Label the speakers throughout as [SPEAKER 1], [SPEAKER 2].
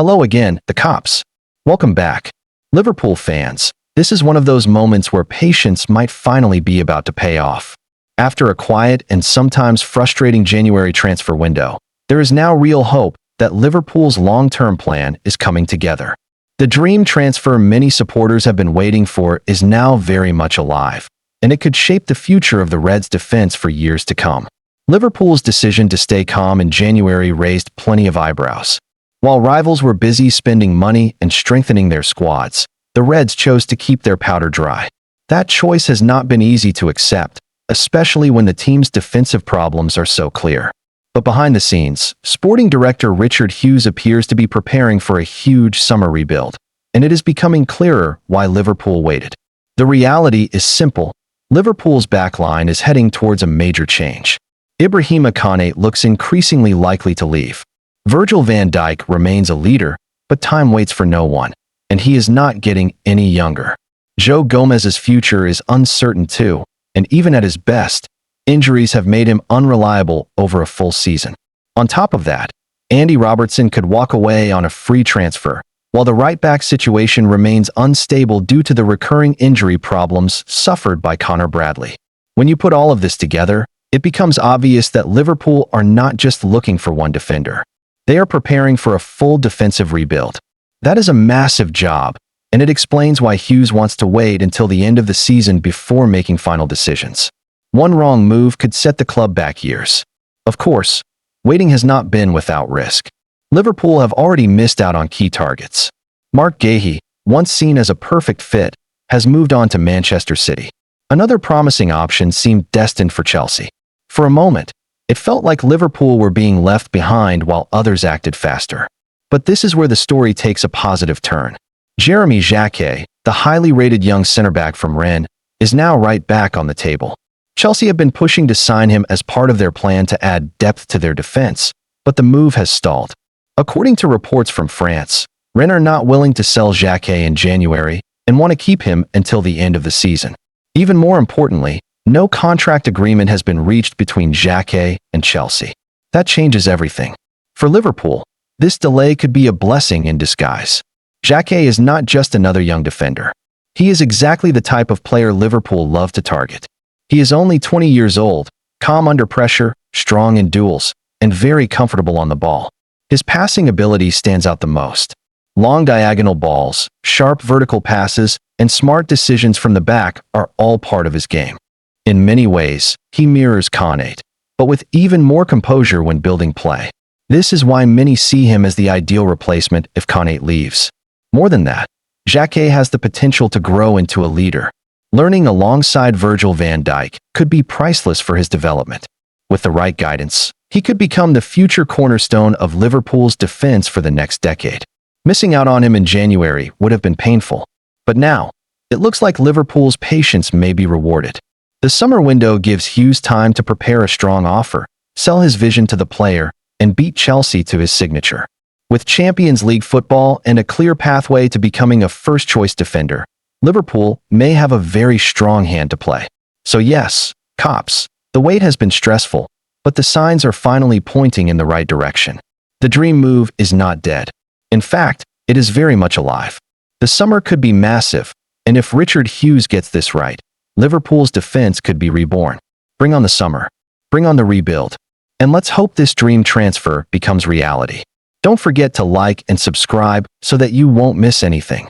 [SPEAKER 1] Hello again, the cops. Welcome back. Liverpool fans, this is one of those moments where patience might finally be about to pay off. After a quiet and sometimes frustrating January transfer window, there is now real hope that Liverpool's long-term plan is coming together. The dream transfer many supporters have been waiting for is now very much alive, and it could shape the future of the Reds' defense for years to come. Liverpool's decision to stay calm in January raised plenty of eyebrows. While rivals were busy spending money and strengthening their squads, the Reds chose to keep their powder dry. That choice has not been easy to accept, especially when the team's defensive problems are so clear. But behind the scenes, sporting director Richard Hughes appears to be preparing for a huge summer rebuild, and it is becoming clearer why Liverpool waited. The reality is simple. Liverpool's backline is heading towards a major change. Ibrahima Konate looks increasingly likely to leave. Virgil van Dijk remains a leader, but time waits for no one, and he is not getting any younger. Joe Gomez's future is uncertain too, and even at his best, injuries have made him unreliable over a full season. On top of that, Andy Robertson could walk away on a free transfer, while the right-back situation remains unstable due to the recurring injury problems suffered by Connor Bradley. When you put all of this together, it becomes obvious that Liverpool are not just looking for one defender. They are preparing for a full defensive rebuild. That is a massive job, and it explains why Hughes wants to wait until the end of the season before making final decisions. One wrong move could set the club back years. Of course, waiting has not been without risk. Liverpool have already missed out on key targets. Mark Guéhi, once seen as a perfect fit, has moved on to Manchester City. Another promising option seemed destined for Chelsea. For a moment, it felt like Liverpool were being left behind while others acted faster. But this is where the story takes a positive turn. Jeremy Jacquet, the highly rated young centre-back from Rennes, is now right back on the table. Chelsea have been pushing to sign him as part of their plan to add depth to their defense, but the move has stalled. According to reports from France, Rennes are not willing to sell Jacquet in January and want to keep him until the end of the season. Even more importantly, no contract agreement has been reached between Jacquet and Chelsea. That changes everything. For Liverpool, this delay could be a blessing in disguise. Jacquet is not just another young defender. He is exactly the type of player Liverpool love to target. He is only 20 years old, calm under pressure, strong in duels, and very comfortable on the ball. His passing ability stands out the most. Long diagonal balls, sharp vertical passes, and smart decisions from the back are all part of his game. In many ways, he mirrors Konate, but with even more composure when building play. This is why many see him as the ideal replacement if Konate leaves. More than that, Jacquet has the potential to grow into a leader. Learning alongside Virgil van Dijk could be priceless for his development. With the right guidance, he could become the future cornerstone of Liverpool's defense for the next decade. Missing out on him in January would have been painful, but now, it looks like Liverpool's patience may be rewarded. The summer window gives Hughes time to prepare a strong offer, sell his vision to the player, and beat Chelsea to his signature. With Champions League football and a clear pathway to becoming a first-choice defender, Liverpool may have a very strong hand to play. So yes, cops, the wait has been stressful, but the signs are finally pointing in the right direction. The dream move is not dead. In fact, it is very much alive. The summer could be massive, and if Richard Hughes gets this right, Liverpool's defense could be reborn. Bring on the summer. Bring on the rebuild. And let's hope this dream transfer becomes reality. Don't forget to like and subscribe so that you won't miss anything.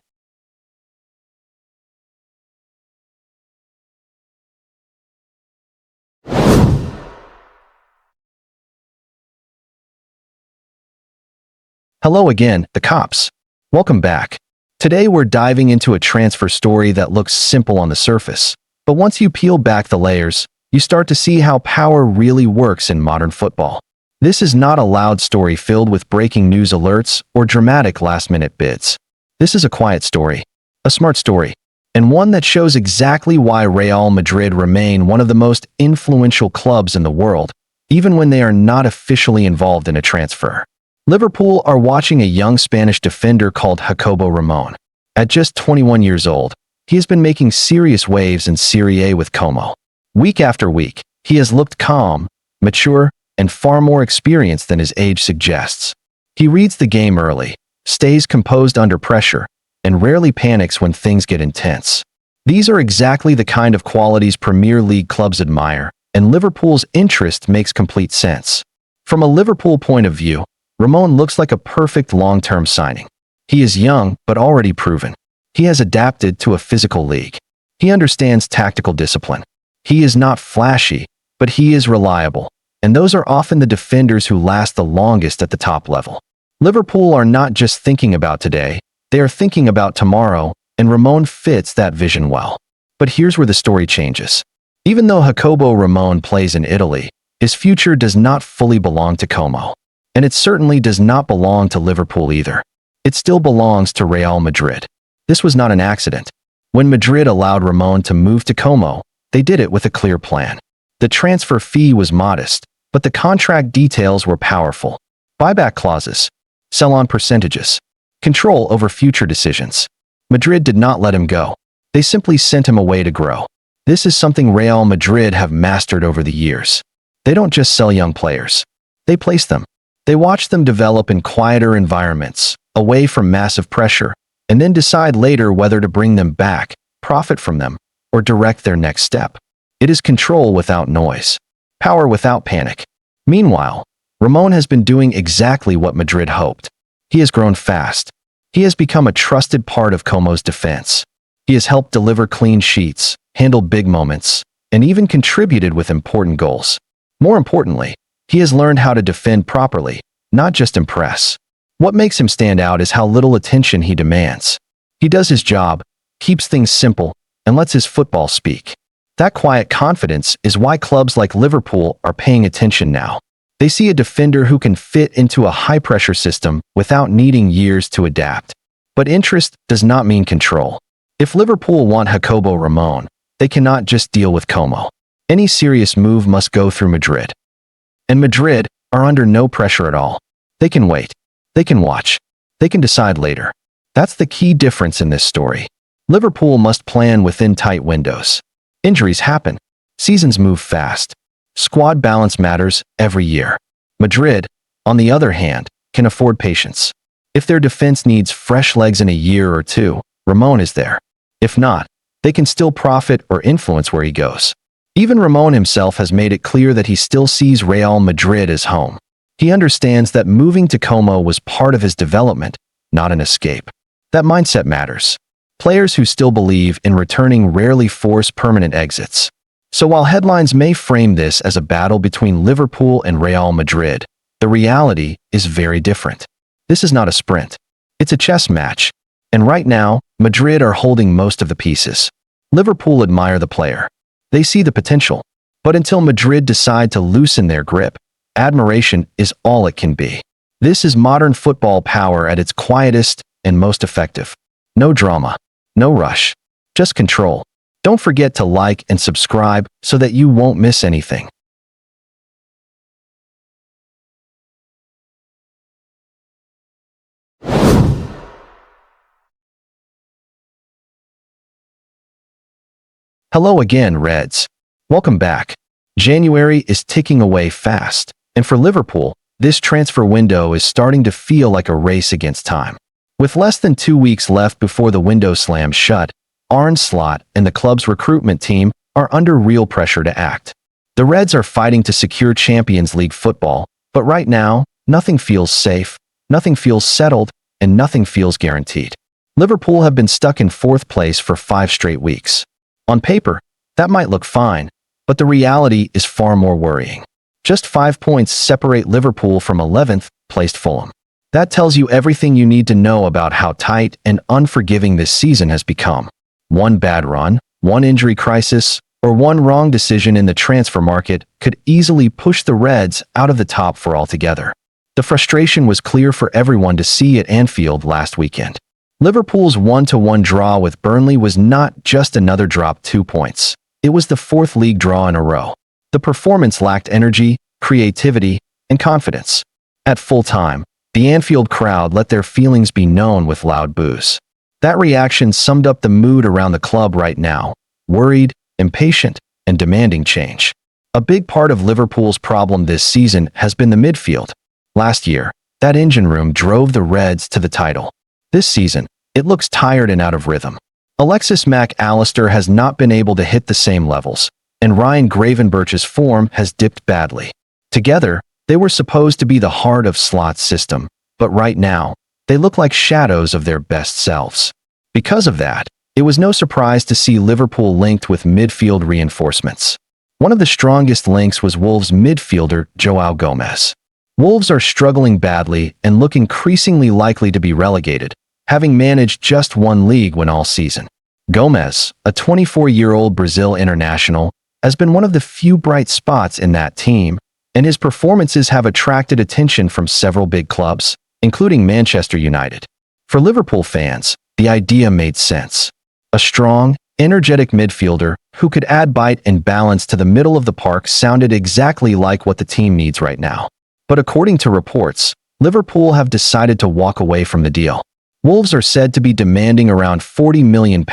[SPEAKER 1] Hello again, the cops. Welcome back. Today we're diving into a transfer story that looks simple on the surface, but once you peel back the layers, you start to see how power really works in modern football. This is not a loud story filled with breaking news alerts or dramatic last-minute bids. This is a quiet story, a smart story, and one that shows exactly why Real Madrid remain one of the most influential clubs in the world, even when they are not officially involved in a transfer. Liverpool are watching a young Spanish defender called Hakobo Ramon. At just 21 years old, he has been making serious waves in Serie A with Como. Week after week, he has looked calm, mature, and far more experienced than his age suggests. He reads the game early, stays composed under pressure, and rarely panics when things get intense. These are exactly the kind of qualities Premier League clubs admire, and Liverpool's interest makes complete sense. From a Liverpool point of view, Ramon looks like a perfect long-term signing. He is young, but already proven. He has adapted to a physical league. He understands tactical discipline. He is not flashy, but he is reliable, and those are often the defenders who last the longest at the top level. Liverpool are not just thinking about today, they are thinking about tomorrow, and Ramon fits that vision well. But here's where the story changes. Even though Hakobo Ramon plays in Italy, his future does not fully belong to Como. And it certainly does not belong to Liverpool either. It still belongs to Real Madrid. This was not an accident. When Madrid allowed Ramon to move to Como, they did it with a clear plan. The transfer fee was modest, but the contract details were powerful. Buyback clauses, sell-on percentages, control over future decisions. Madrid did not let him go. They simply sent him away to grow. This is something Real Madrid have mastered over the years. They don't just sell young players. They place them. They watch them develop in quieter environments, away from massive pressure, and then decide later whether to bring them back, profit from them, or direct their next step. It is control without noise, power without panic. Meanwhile, Ramon has been doing exactly what Madrid hoped. He has grown fast. He has become a trusted part of Como's defense. He has helped deliver clean sheets, handled big moments, and even contributed with important goals. More importantly, he has learned how to defend properly, not just impress. What makes him stand out is how little attention he demands. He does his job, keeps things simple, and lets his football speak. That quiet confidence is why clubs like Liverpool are paying attention now. They see a defender who can fit into a high-pressure system without needing years to adapt. But interest does not mean control. If Liverpool want Hakobo Ramon, they cannot just deal with Como. Any serious move must go through Madrid. And Madrid are under no pressure at all. They can wait. They can watch. They can decide later. That's the key difference in this story. Liverpool must plan within tight windows. Injuries happen. Seasons move fast. Squad balance matters every year. Madrid, on the other hand, can afford patience. If their defense needs fresh legs in a year or two, Ramon is there. If not, they can still profit or influence where he goes. Even Ramon himself has made it clear that he still sees Real Madrid as home. He understands that moving to Como was part of his development, not an escape. That mindset matters. Players who still believe in returning rarely force permanent exits. So while headlines may frame this as a battle between Liverpool and Real Madrid, the reality is very different. This is not a sprint. It's a chess match. And right now, Madrid are holding most of the pieces. Liverpool admire the player. They see the potential. But until Madrid decide to loosen their grip, admiration is all it can be. This is modern football power at its quietest and most effective. No drama. No rush. Just control. Don't forget to like and subscribe so that you won't miss anything. Hello again, Reds. Welcome back. January is ticking away fast, and for Liverpool, this transfer window is starting to feel like a race against time. With less than 2 weeks left before the window slams shut, Arne Slot and the club's recruitment team are under real pressure to act. The Reds are fighting to secure Champions League football, but right now, nothing feels safe, nothing feels settled, and nothing feels guaranteed. Liverpool have been stuck in 4th place for 5 straight weeks. On paper, that might look fine, but the reality is far more worrying. Just 5 points separate Liverpool from 11th placed Fulham. That tells you everything you need to know about how tight and unforgiving this season has become. One bad run, one injury crisis, or one wrong decision in the transfer market could easily push the Reds out of the top 4 altogether. The frustration was clear for everyone to see at Anfield last weekend. Liverpool's 1-1 draw with Burnley was not just another dropped 2 points. It was the 4th league draw in a row. The performance lacked energy, creativity, and confidence. At full time, the Anfield crowd let their feelings be known with loud boos. That reaction summed up the mood around the club right now: worried, impatient, and demanding change. A big part of Liverpool's problem this season has been the midfield. Last year, That engine room drove the Reds to the title. This season, it looks tired and out of rhythm. Alexis Mac Allister has not been able to hit the same levels, and Ryan Gravenberch's form has dipped badly. Together, they were supposed to be the heart of Slot's system, but right now, they look like shadows of their best selves. Because of that, it was no surprise to see Liverpool linked with midfield reinforcements. One of the strongest links was Wolves midfielder João Gomes. Wolves are struggling badly and look increasingly likely to be relegated, having managed just one league win all season. Gomes, a 24-year-old Brazil international, has been one of the few bright spots in that team, and his performances have attracted attention from several big clubs, including Manchester United. For Liverpool fans, the idea made sense. A strong, energetic midfielder who could add bite and balance to the middle of the park sounded exactly like what the team needs right now. But according to reports, Liverpool have decided to walk away from the deal. Wolves are said to be demanding around £40 million,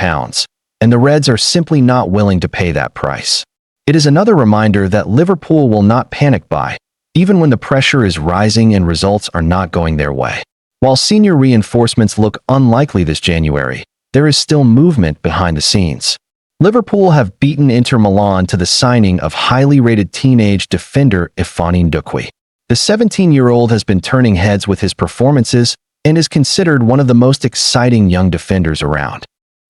[SPEAKER 1] and the Reds are simply not willing to pay that price. It is another reminder that Liverpool will not panic buy, even when the pressure is rising and results are not going their way. While senior reinforcements look unlikely this January, there is still movement behind the scenes. Liverpool have beaten Inter Milan to the signing of highly rated teenage defender Ifeanyi Jacquet. The 17-year-old has been turning heads with his performances and is considered one of the most exciting young defenders around.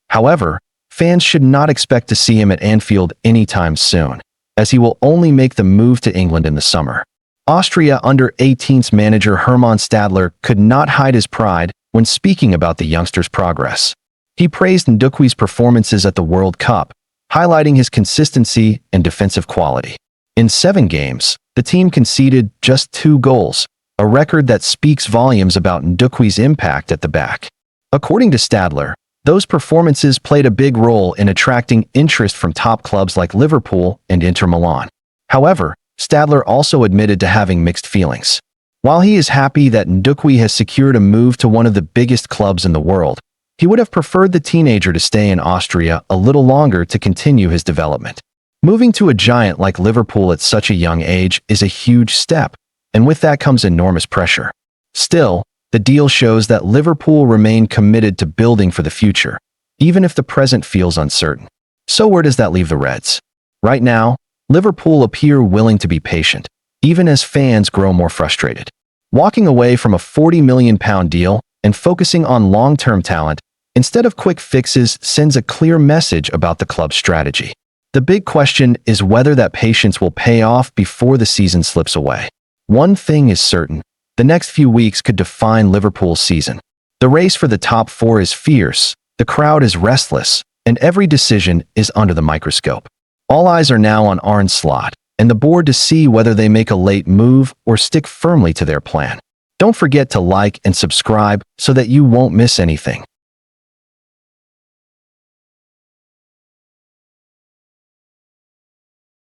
[SPEAKER 1] However, fans should not expect to see him at Anfield anytime soon, as he will only make the move to England in the summer. Austria under-18s manager Hermann Stadler could not hide his pride when speaking about the youngster's progress. He praised Ndukwi's performances at the World Cup, highlighting his consistency and defensive quality. In 7 games, the team conceded just 2 goals, a record that speaks volumes about Ndukwi's impact at the back. According to Stadler, those performances played a big role in attracting interest from top clubs like Liverpool and Inter Milan. However, Stadler also admitted to having mixed feelings. While he is happy that Ndukwi has secured a move to one of the biggest clubs in the world, he would have preferred the teenager to stay in Austria a little longer to continue his development. Moving to a giant like Liverpool at such a young age is a huge step, and with that comes enormous pressure. Still, the deal shows that Liverpool remain committed to building for the future, even if the present feels uncertain. So where does that leave the Reds? Right now, Liverpool appear willing to be patient, even as fans grow more frustrated. Walking away from a £40 million deal and focusing on long-term talent instead of quick fixes sends a clear message about the club's strategy. The big question is whether that patience will pay off before the season slips away. One thing is certain, the next few weeks could define Liverpool's season. The race for the top 4 is fierce, the crowd is restless, and every decision is under the microscope. All eyes are now on Arne Slot and the board to see whether they make a late move or stick firmly to their plan. Don't forget to like and subscribe so that you won't miss anything.